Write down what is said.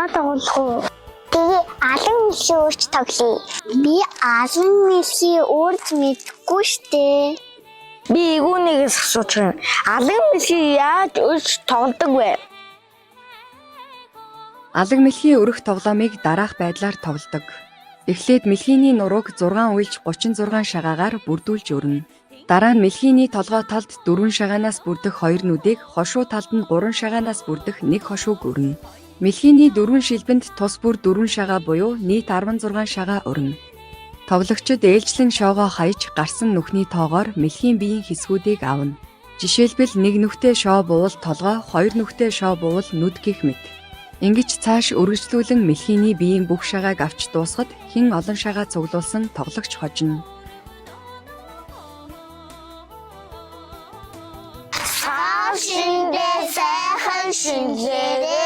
шагаа тоглох уу? Тэгээ алан мэлхий өөрч тоглоё. Би алан мэлхий өөрч мэдэхгүй штэ. Би игүүнээс асууж байна. Алан мэлхий яаж өөрч тоглодог вэ? Алан мэлхийн өрөх тоглоомыг дараах байдлаар тоглодог. Эхлээд мэлхийний нурууг 6 уйлж 36 шагаагаар бүрдүүлж өрнө. Дараа нь мэлхийний толгой талд 4 шагаанаас бүрдэх 2 нүдийг, хошуу талд нь 3 шагаанаас бүрдэх 1 хошууг өрнө. Мэлхийний 4 шилбэнд тус бүр 4 шагаа буюу нийт 16 шагаа өрнө. Тоглогчид ээлжлэн шоогоо хаяж гарсан нүхний тоогоор мэлхийн биеийн хэсгүүдийг авна. Жишээлбэл нэг нүхтэй шоо буувал толгой, 2 нүхтэй шоо буувал нүд гэх мэт. Ингэж цааш үргэлжлүүлэн мэлхийний биеийн бүх шагааг авч дуусгад хэн олон шагаа цуглуулсан тоглогч хожно. Сав шиндээ сайхан шинжээрээ